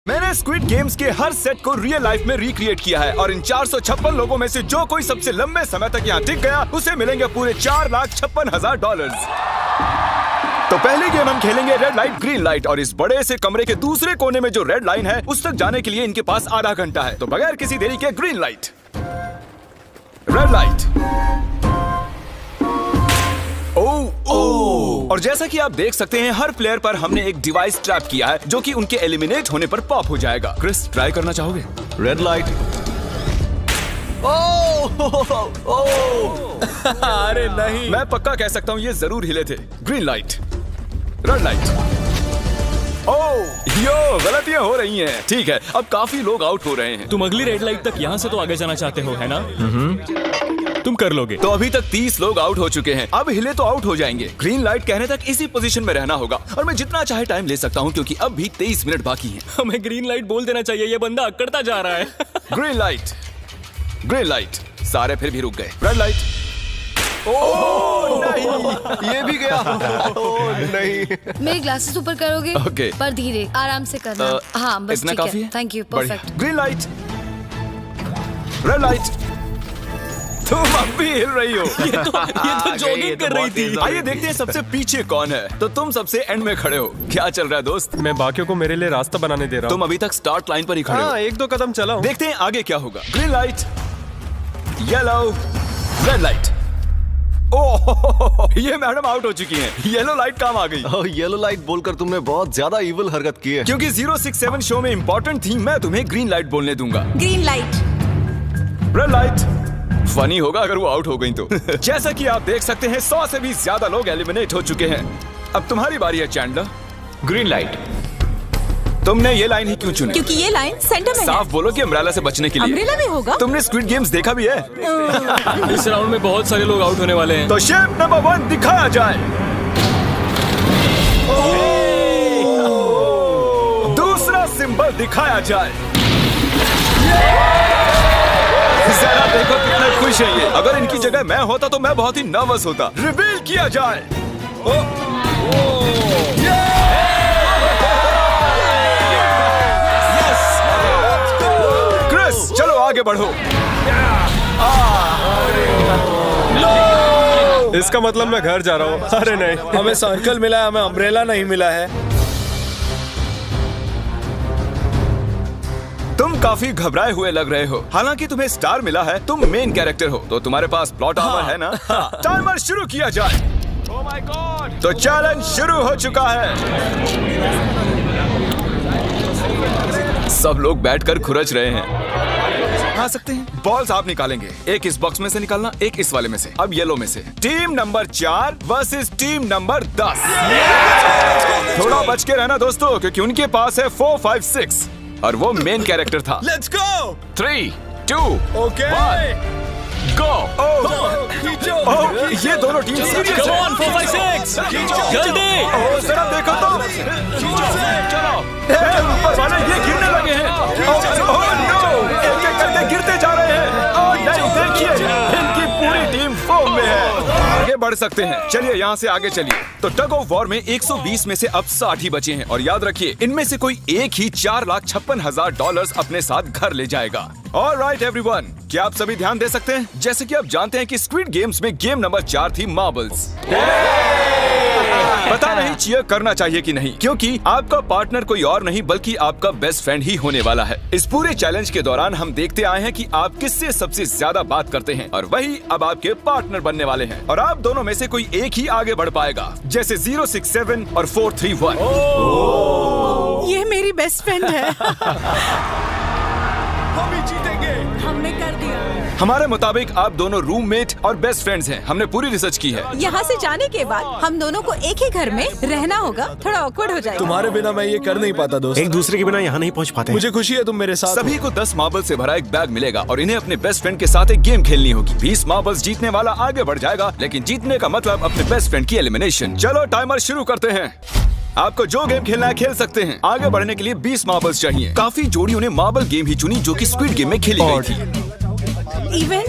मैंने squid games के हर set को रियल लाइफ में रिक्रिएट किया है और इन 456 लोगों में से जो कोई सबसे लंबे समय तक यहाँ टिक गया उसे मिलेंगे पूरे $4,56,000। तो पहली गेम हम खेलेंगे रेड लाइट ग्रीन लाइट और इस बड़े से कमरे के दूसरे कोने में जो रेड लाइन है उस तक जाने के लिए इनके पास आधा घंटा है। तो बगैर किसी देरी के ग्रीन लाइट, रेड लाइट। और जैसा कि आप देख सकते हैं हर प्लेयर पर हमने एक डिवाइस ट्रैप किया है जो कि उनके एलिमिनेट होने पर पॉप हो जाएगा। क्रिस, ट्राई करना चाहोगे? Red light. अरे नहीं, मैं पक्का कह सकता हूँ ये जरूर हिले थे। Green light, red light. Yo, गलतियां हो रही हैं। ठीक है, अब काफी लोग आउट हो रहे हैं। तुम अगली रेड लाइट तक यहाँ से तो आगे जाना चाहते हो, है ना? तुम कर लोगे। तो अभी तक 30 लोग आउट हो चुके हैं। अब हिले तो आउट हो जाएंगे। ग्रीन लाइट कहने तक इसी पोजीशन में रहना होगा और मैं जितना चाहे टाइम ले सकता हूँ क्योंकि अब भी 23 मिनट बाकी हैं। हमें ग्रीन लाइट बोल देना चाहिए, ये बंदा अकड़ता जा रहा है। Green light, green light. सारे फिर भी रुक गए। Red light. नहीं, ये भी गया। नहीं, मेरे ग्लासेस ऊपर करोगे? Okay. पर धीरे, आराम से करना। हाँ, बस इतना ठीक काफी है। है? थैंक यू, बढ़िया। Perfect. Green light, red light. तुम अब भी हिल रही हो। ये तो जॉगिंग कर रही थी। आइए देखते हैं सबसे पीछे कौन है। तो तुम सबसे एंड में खड़े हो। क्या चल रहा है दोस्त? मैं बाकियों को मेरे लिए रास्ता बनाने दे रहा हूँ। तुम अभी तक स्टार्ट लाइन पर ही खड़े हो। हाँ, एक दो कदम चला हूँ। देखते हैं आगे क्या होगा। Green light, yellow, red light. Oh, ये मैडम आउट हो चुकी हैं। येलो लाइट काम आ गई। येलो लाइट बोलकर तुमने बहुत ज्यादा इविल हरकत की है। क्योंकि 067 शो में इंपॉर्टेंट थी, मैं तुम्हें ग्रीन लाइट बोलने दूंगा। Green light. Red light. Funny होगा अगर वो आउट हो गई तो। जैसा कि आप देख सकते हैं 100 से भी ज्यादा लोग एलिमिनेट हो चुके हैं। अब तुम्हारी बारी है चैंडलर। Green light. तुमने ये लाइन ही क्यों चुनी? क्योंकि ये लाइन सेंटर में साफ बोलो कि अम्ब्रेला से बचने के लिए। अम्ब्रेला में होगा? तुमने स्क्विड गेम्स देखा भी है? इस राउंड में बहुत सारे लोग आउट होने वाले हैं। तो शेप नंबर 1 दिखाया जाए। दूसरा सिंबल दिखाया जाए। जरा देखो कितने खुश है ये। अगर इनकी जगह मैं होता तो मैं बहुत ही नर्वस होता। रिवील किया जाए। क्रिस, चलो आगे बढ़ो। इसका मतलब मैं घर जा रहा हूँ। अरे नहीं, हमें सर्कल मिला है, हमें अम्ब्रेला नहीं मिला है। तुम काफी घबराए हुए लग रहे हो। हालांकि तुम्हें स्टार मिला है, तुम मेन कैरेक्टर हो, तो तुम्हारे पास प्लॉट आर्मर है ना? टाइमर शुरू किया जाए। Oh my God! तो चैलेंज शुरू हो चुका है। सब लोग बैठकर खुरच रहे हैं। आ सकते हैं। बॉल्स आप निकालेंगे। एक इस बॉक्स में से निकालना, एक इस वाले में से। अब येलो में से। Team number 4 versus team number 10। थोड़ा बच के रहना दोस्तों, क्योंकि उनके पास है 4, 5, 6 और वो मेन कैरेक्टर था। Let's go. 3, 2, ओके, 1, गो। ये दोनों टीम सीरियस कम है। ऑन, 4, 5, 6 जल्दी। जरा देखो तो। चलो, ऊपर वाले ये गिरने लगे हैं। एक एक करके गिरते जा रहे हैं। नहीं, देखिए इनकी पूरी टीम फॉर्म में है। आगे बढ़ सकते हैं। चलिए यहाँ से आगे चलिए। तो टग ऑफ वॉर में 120 में से अब 60 ही बचे हैं और याद रखिए इनमें से कोई एक ही $4,56,000 अपने साथ घर ले जाएगा। ऑलराइट एवरीवन, क्या आप सभी ध्यान दे सकते हैं? जैसे कि आप जानते हैं कि स्क्विड गेम्स में गेम नंबर 4 थी मार्बल्स। पता नहीं चीयर करना चाहिए कि नहीं, क्योंकि आपका पार्टनर कोई और नहीं बल्कि आपका बेस्ट फ्रेंड ही होने वाला है। इस पूरे चैलेंज के दौरान हम देखते आए हैं कि आप किससे सबसे ज्यादा बात करते हैं और वही अब आपके पार्टनर बनने वाले हैं और आप दोनों में से कोई एक ही आगे बढ़ पाएगा, जैसे 067 और 431। ये मेरी बेस्ट फ्रेंड है। हम ही जीतेंगे। हमने कर दिया। हमारे मुताबिक आप दोनों रूममेट और बेस्ट फ्रेंड्स हैं। हमने पूरी रिसर्च की है। यहाँ से जाने के बाद हम दोनों को एक ही घर में रहना होगा। थोड़ा ऑकवर्ड हो जाएगा। तुम्हारे बिना मैं ये कर नहीं पाता दोस्त। एक दूसरे के बिना यहाँ नहीं पहुँच पाते। मुझे खुशी है तुम मेरे साथ सभी को 10 मार्बल से भरा एक बैग मिलेगा और इन्हें अपने बेस्ट फ्रेंड के साथ एक गेम खेलनी होगी। 20 मार्बल्स जीतने वाला आगे बढ़ जाएगा, लेकिन जीतने का मतलब अपने बेस्ट फ्रेंड की एलिमिनेशन। चलो टाइमर शुरू करते हैं। आपको जो गेम खेलना है खेल सकते हैं। आगे बढ़ने के लिए 20 मार्बल्स चाहिए। काफी जोड़ियों ने मार्बल गेम ही चुनी जो कि स्क्विड गेम में खेली गई थी। इवन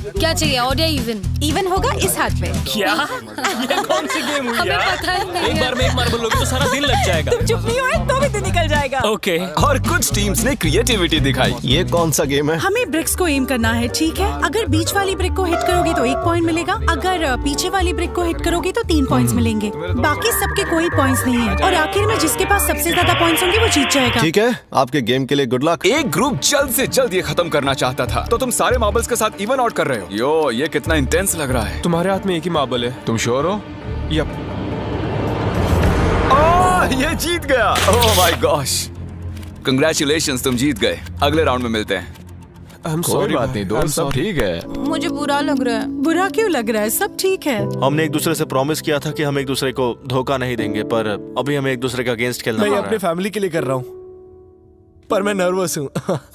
क्या चाहिए, ऑड या इवन? इवन होगा इस हाथ में। क्या? ये कौन सी गेम हुई हमें यार? पता ही नहीं एक है। बार में एक मार्बल लोगे तो सारा दिन लग जाएगा। तुम चुप नहीं हुए तो भी दिन निकल जाएगा। ओके और कुछ टीम्स ने क्रिएटिविटी दिखाई। ये कौन सा गेम है? हमें ब्रिक्स को एम करना है, ठीक है? अगर बीच वाली ब्रिक को हिट करोगे तो 1 पॉइंट मिलेगा, अगर पीछे वाली ब्रिक को हिट करोगे तो 3 पॉइंट्स मिलेंगे। बाकी सबके कोई पॉइंट्स नहीं है और आखिर में जिसके पास सबसे ज्यादा पॉइंट्स होंगे वो जीत जाएगा। ठीक है, आपके गेम के लिए गुड लक। एक ग्रुप जल्द से जल्द ये खत्म करना चाहता था, तो तुम सारे मार्बल्स के साथ इवन आउट कर रहे हो। यो, ये कितना इंटेंस लग रहा है। तुम्हारे हाथ में एक ही मार्बल है। तुम श्योर हो? यप। ये जीत गया। ओह माय गॉश, कंग्रेचुलेशंस, तुम जीत गए। अगले राउंड में मिलते हैं। कोई बात नहीं दोस्त, सब ठीक है। मुझे बुरा लग रहा है। बुरा क्यों लग रहा है? सब ठीक है। हमने एक दूसरे से प्रॉमिस किया था कि हम एक दूसरे को धोखा नहीं देंगे, पर अभी हमें एक दूसरे का अगेंस्ट खेलना मैं पड़ ये रहा अपने है। फैमिली के लिए कर रहा हूँ, पर मैं नर्वस हूँ।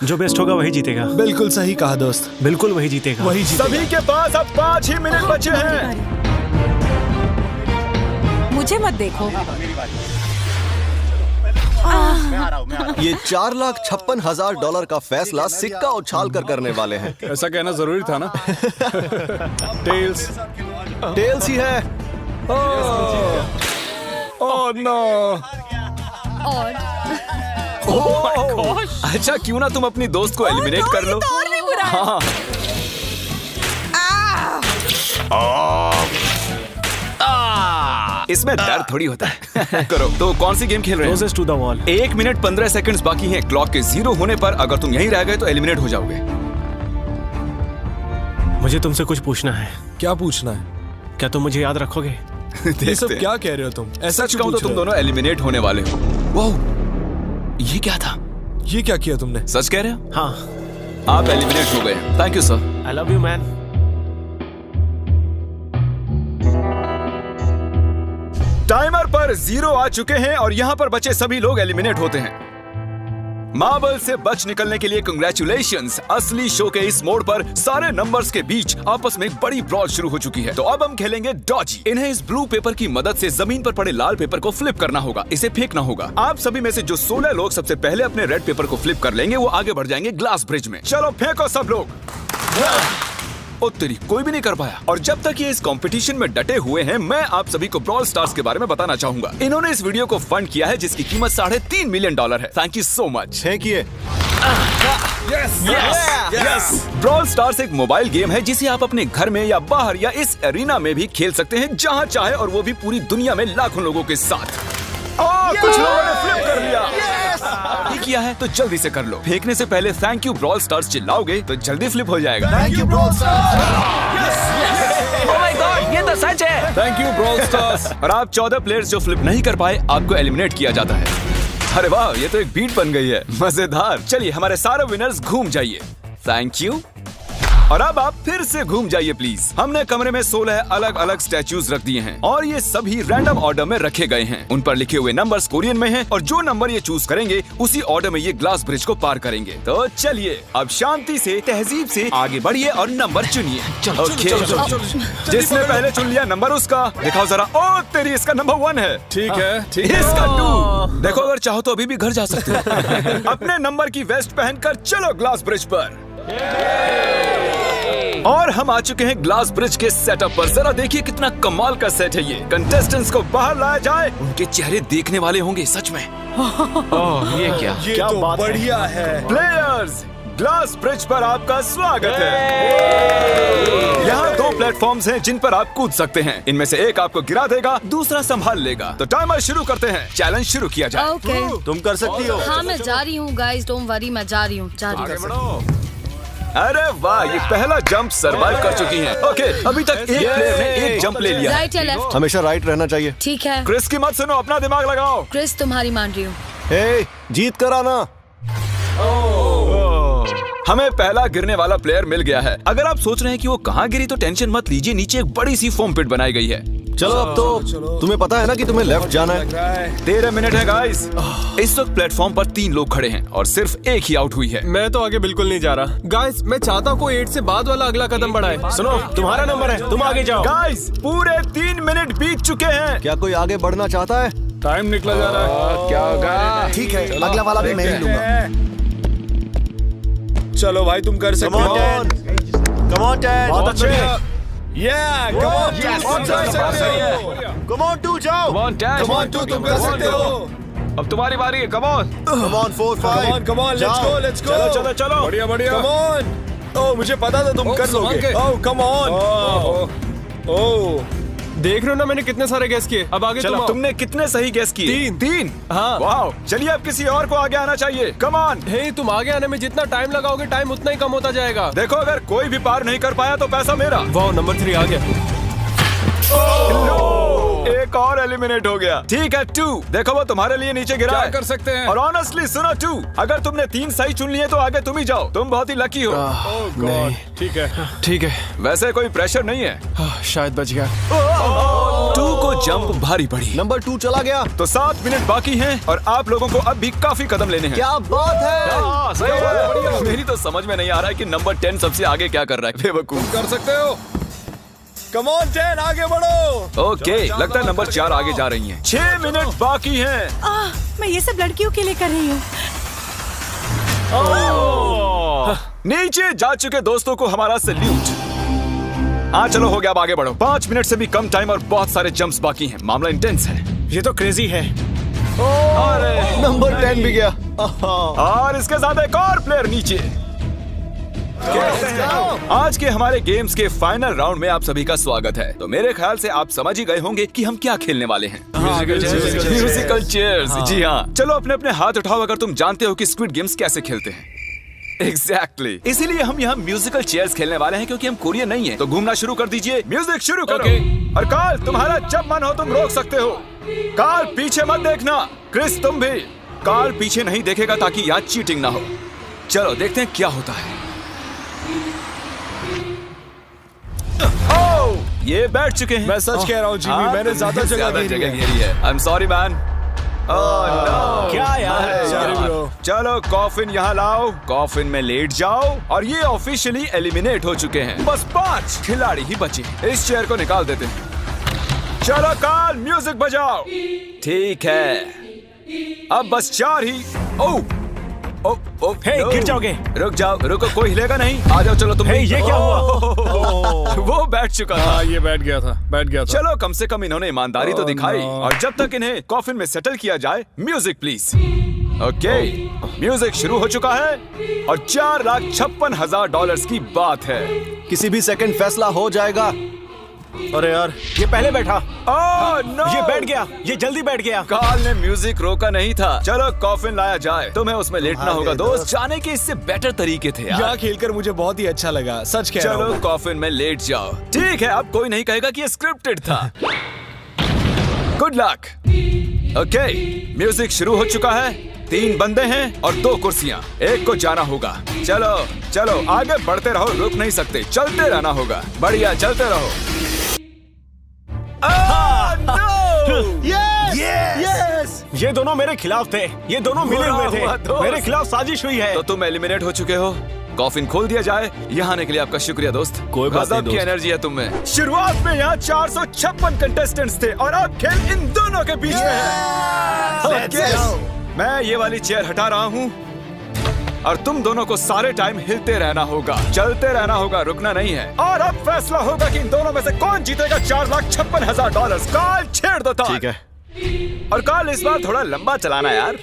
जो बेस्ट होगा वही जीतेगा। बिल्कुल सही कहा दोस्त, बिल्कुल वही जीतेगा। वही जीतेगा। सभी के पास अब 5 ही मिनट बचे हैं। मुझे मत देखो। ये $4,56,000 का फैसला सिक्का उछाल कर करने वाले हैं। ऐसा कहना जरूरी था ना। टेल्स ही है। Oh no. और अच्छा, क्यों ना तुम अपनी दोस्त को एलिमिनेट कर लो। और भी बुरा है। हाँ। इसमें दर्द थोड़ी होता है। करो। तो कौन सी गेम खेल रहे हैं? Closest to the wall। 1 minute 15 seconds बाकी हैं। क्लॉक के 0 होने पर अगर तुम यहीं रह गए तो एलिमिनेट हो जाओगे। मुझे तुमसे कुछ पूछना है। क्या पूछना है? क्या तुम मुझे याद रखोगे? ये सब क्या कह रहे हो तुम? ऐसा सच क्यों कहूं तो पूछ तुम रहे हो? दोनों एलिमिनेट होने वाले हो। वाह, ये क्या था? ये क्या किया तुमने? सच कह रहे हो? हाँ, आप एलिमिनेट हो गए। Thank you sir. I love you man. Timer पर 0 आ चुके हैं और यहाँ पर बचे सभी लोग एलिमिनेट होते हैं। मार्बल से बच निकलने के लिए कंग्रेचुलेशंस। असली शो के इस मोड़ पर सारे नंबर्स के बीच आपस में एक बड़ी ब्रॉड शुरू हो चुकी है। तो अब हम खेलेंगे डॉजी। इन्हें इस ब्लू पेपर की मदद से जमीन पर पड़े लाल पेपर को फ्लिप करना होगा, इसे फेंकना होगा। आप सभी में से जो 16 लोग सबसे पहले अपने रेड पेपर को फ्लिप कर लेंगे वो आगे बढ़ जाएंगे ग्लास ब्रिज में। चलो फेंको सब लोग। ओ तेरी, कोई भी नहीं कर पाया। और जब तक ये इस कंपटीशन में डटे हुए हैं, मैं आप सभी को ब्रॉल स्टार्स के बारे में बताना चाहूंगा। इन्होंने इस वीडियो को फंड किया है जिसकी कीमत $3.5 मिलियन है। Thank you so much. फेंकिए। यस। ब्रॉल स्टार्स एक मोबाइल गेम है जिसे आप अपने घर में या बाहर या इस एरिना में भी खेल सकते हैं, जहां चाहे, और वो भी पूरी दुनिया में लाखों लोगों के साथ। कुछ लोगों ने फ्लिप कर लिया। ये किया है तो जल्दी से कर लो। फेंकने से पहले थैंक यू ब्रॉल स्टार्स चिल्लाओगे तो जल्दी फ्लिप हो जाएगा। Thank you bro. Oh my God, ये तो सच है। Thank you brawl stars. और आप 14 प्लेयर्स जो फ्लिप नहीं कर पाए, आपको एलिमिनेट किया जाता है। अरे वाह, ये तो एक बीट बन गई है। मजेदार। चलिए हमारे सारे विनर्स घूम जाइए। Thank you. और अब आप फिर से घूम जाइए प्लीज। हमने कमरे में 16 अलग अलग स्टैचूज रख दिए हैं और ये सभी रैंडम ऑर्डर में रखे गए हैं। उन पर लिखे हुए नंबर्स कोरियन में हैं और जो नंबर ये चूज करेंगे उसी ऑर्डर में ये ग्लास ब्रिज को पार करेंगे। तो चलिए अब शांति से, तहजीब से आगे बढ़िए और नंबर चुनिए। ओके, जिसने पहले चुन लिया नंबर उसका। दिखाओ जरा। ओ तेरी, इसका नंबर 1 है। ठीक है, ठीक है। इसका 2। देखो, अगर चाहो तो अभी भी घर जा सकते हो। अपने नंबर की वेस्ट पहनकर चलो ग्लास ब्रिज पर। और हम आ चुके हैं ग्लास ब्रिज के सेटअप पर। जरा देखिए कितना कमाल का सेट है ये। कंटेस्टेंट्स को बाहर लाया जाए, उनके चेहरे देखने वाले होंगे सच में। ये क्या? ये क्या तो बात है? बढ़िया है। प्लेयर्स, ग्लास ब्रिज पर आपका स्वागत है। यहाँ 2 प्लेटफॉर्म्स हैं जिन पर आप कूद सकते हैं। इनमें से एक आपको गिरा देगा, दूसरा संभाल लेगा। तो टाइमर शुरू करते हैं। चैलेंज शुरू किया जाए। ओके। तुम कर सकती हो। हाँ, मैं जा रही हूँ गाइस, डोंट वरी, मैं जा रही हूँ। अरे वाह, ये पहला जंप सरवाइव कर चुकी हैं। ओके, अभी तक एक प्लेयर ने एक जंप ले लिया। राइट या लेफ्ट? हमेशा राइट रहना चाहिए। ठीक है। क्रिस की मत सुनो, अपना दिमाग लगाओ। क्रिस, तुम्हारी मान रही हूँ। हे, जीत कर आना। हमें पहला गिरने वाला प्लेयर मिल गया है। अगर आप सोच रहे हैं कि वो कहाँ गिरी तो टेंशन मत लीजिए, नीचे एक बड़ी सी फोम पिट बनाई गई है। चलो अब तो तुम्हें पता है ना कि तुम्हें लेफ्ट जाना है। 13 मिनट है गाइस। इस वक्त प्लेटफॉर्म पर 3 लोग खड़े हैं और सिर्फ एक ही आउट हुई है। मैं तो आगे बिल्कुल नहीं जा रहा। गाइस, मैं चाहता हूँ कोई 8 से बाद वाला अगला कदम बढ़ाए। सुनो, तुम्हारा नंबर है, तुम आगे जाओ। गाइस, पूरे 3 मिनट बीत चुके हैं। क्या कोई आगे बढ़ना चाहता है? टाइम निकला जा रहा है। क्या होगा? ठीक है, अगला वाला भी मैं ही लूंगा। चलो भाई, तुम कर सकते हो। Come on Ted. बहुत अच्छे। कम ऑन टू जाओ। Come on, Dash. Come on, two, तुम कर सकते हो। अब तुम्हारी बारी है, come on. Come on 4 5 Come on, let's go, let's go. चलो, चलो, चलो. बढ़िया, बढ़िया. Come on. ओह, मुझे पता था तुम कर लोगे. ओह, come on. ओह. देख रहे हो ना मैंने कितने सारे गैस किए। अब आगे चलो, तुम आओ। तुमने कितने सही गेस किए? तीन? हाँ। वाओ, चलिए अब किसी और को आगे आना चाहिए। Come on. हे, तुम आगे आने में जितना टाइम लगाओगे टाइम उतना ही कम होता जाएगा। देखो, अगर कोई भी पार नहीं कर पाया तो पैसा मेरा। वाह, नंबर 3 आ गया। एक और एलिमिनेट हो गया। ठीक है 2, देखो वो तुम्हारे लिए नीचे गिरा है। कर सकते हैं? और ऑनेस्टली सुनो 2, अगर तुमने 3 सही चुन लिए तो आगे तुम ही जाओ। तुम बहुत ही लकी हो। नहीं, ठीक है. ठीक है। वैसे कोई प्रेशर नहीं है। शायद बच गया। 2 को जंप भारी पड़ी। नंबर 2 चला गया। तो 7 मिनट बाकी हैं और आप लोगों को अब भी काफी कदम लेने हैं। क्या बात है। हाँ, सही है। मेरी तो समझ में नहीं आ रहा है कि नंबर 10 सबसे आगे क्या कर रहा है। बेवकूफ। कर सकते हो. Come on, 10, आगे बढ़ो. ओके, लगता है नंबर 4 आगे जा रही हैं। 6 मिनट बाकी हैं। मैं ये सब लड़कियों के लिए कर रही हूँ। नीचे जा चुके दोस्तों को हमारा सैल्यूट। हाँ चलो, हो गया, अब आगे बढ़ो। 5 मिनट से भी कम टाइम और बहुत सारे जंप्स बाकी हैं। मामला इंटेंस है। ये तो क्रेजी है. नंबर 10 भी गया। और इसके साथ एक और प्लेयर नीचे। आज के हमारे गेम्स के फाइनल राउंड में आप सभी का स्वागत है। तो मेरे ख्याल से आप समझ ही गए होंगे कि हम क्या खेलने वाले हैं। Musical chairs. जी हाँ, चलो अपने अपने हाथ उठाओ अगर तुम जानते हो कि स्क्विड गेम्स कैसे खेलते हैं। एग्जैक्टली, इसीलिए हम यहाँ म्यूजिकल चेयर्स खेलने वाले हैं क्योंकि हम कोरियन नहीं है। तो घूमना शुरू कर दीजिए, म्यूजिक शुरू करो। और कार्ल, तुम्हारा जब मन हो तुम रोक सकते हो। कार्ल, पीछे मत देखना। क्रिस, तुम भी। कार्ल पीछे नहीं देखेगा ताकि यहाँ चीटिंग ना हो। चलो देखते हैं क्या होता है। ये बैठ चुके हैं। मैं सच कह रहा हूँ जिमी, मैंने ज्यादा जगह घेरी है। I am sorry man. क्या यार. चलो कॉफिन यहाँ लाओ, कॉफिन में लेट जाओ। और ये ऑफिशियली एलिमिनेट हो चुके हैं। बस 5 खिलाड़ी ही बचे हैं। इस चेयर को निकाल देते हैं। चलो कार्ल, म्यूजिक बजाओ। ठीक है, अब बस 4 ही। हे, गिर जाओगे. रुक जाओ, रुको, कोई हिलेगा नहीं। आ जाओ, चलो तुम। ये क्या हुआ? वो बैठ चुका था। ये बैठ गया था. चलो, कम से कम इन्होंने ईमानदारी तो दिखाई। और जब तक इन्हें कॉफिन में सेटल किया जाए, म्यूजिक प्लीज। ओके, म्यूजिक शुरू हो चुका है और $4,56,000 की बात है। किसी भी सेकंड फैसला हो जाएगा। अरे यार, ये पहले बैठा. नो, ये बैठ गया. ये जल्दी बैठ गया. कार्ल ने म्यूजिक रोका नहीं था। चलो कॉफिन लाया जाए। तुम्हें उसमें लेटना होगा दोस्त। जाने के इससे बेटर तरीके थे यार। यहाँ खेलकर मुझे बहुत ही अच्छा लगा, सच कह रहा हूँ. चलो कॉफिन में लेट जाओ। ठीक है, अब कोई नहीं कहेगा कि ये स्क्रिप्टेड था। Good luck. ओके, म्यूजिक शुरू हो चुका है। 3 बंदे हैं और 2 कुर्सियां। एक को जाना होगा। चलो चलो, आगे बढ़ते रहो, रुक नहीं सकते, चलते रहना होगा। बढ़िया, चलते रहो। ये दोनों मेरे खिलाफ थे. ये दोनों मिले हुए थे. मेरे खिलाफ साजिश हुई है. तो तुम एलिमिनेट हो चुके हो। कॉफिन खोल दिया जाए। यहाँ आने के लिए आपका शुक्रिया दोस्त। कोई बात नहीं गजब की दोस्त. एनर्जी है तुम में। शुरुआत में यहाँ 456 कंटेस्टेंट्स थे और अब खेल इन दोनों के बीच में है। Okay, मैं ये वाली चेयर हटा रहा हूँ और तुम दोनों को सारे टाइम हिलते रहना होगा, चलते रहना होगा, रुकना नहीं है। और अब फैसला होगा कि इन दोनों में से कौन जीतेगा $4,56,000। कार्ल, छेड़ दो तार। ठीक है। और कार्ल, इस बार थोड़ा लंबा चलाना यार।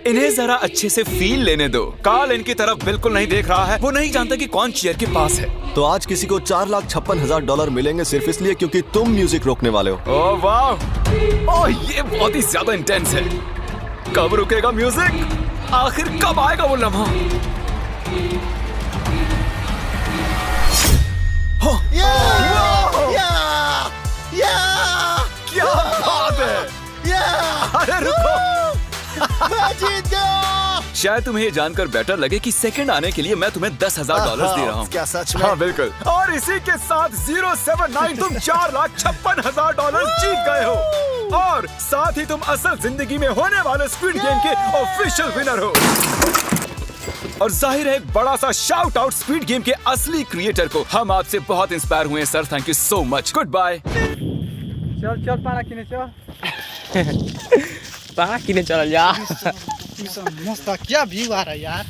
इन्हें जरा अच्छे से फील लेने दो। कार्ल इनकी तरफ बिल्कुल नहीं देख रहा है। वो नहीं जानता कि कौन चेयर के पास है। तो आज किसी को $4,56,000 मिलेंगे सिर्फ इसलिए क्योंकि तुम म्यूजिक रोकने वाले हो। ओह वाह, ओह ये बहुत ही ज्यादा इंटेंस है। कब रुकेगा म्यूजिक? आखिर कब आएगा वो लम्हा? क्या बात है! अरे रुको! मैं जीत गया! शायद तुम्हें ये जानकर बेटर लगे कि सेकंड आने के लिए मैं तुम्हें $10,000 दे रहा हूँ। क्या सच में? हाँ बिल्कुल। और इसी के साथ 079 तुम $4,56,000 जीत गए हो। और साथ ही तुम असल जिंदगी में होने वाले स्क्विड गेम के ऑफिशियल विनर हो। और जाहिर है एक बड़ा सा शाउट आउट स्क्विड गेम के असली क्रिएटर को। हम आपसे बहुत इंस्पायर हुए हैं sir, thank you so much. Good bye. चल पारा किने चल पारा किने चल यार। मस्त क्या व्यू आ रहा है यार।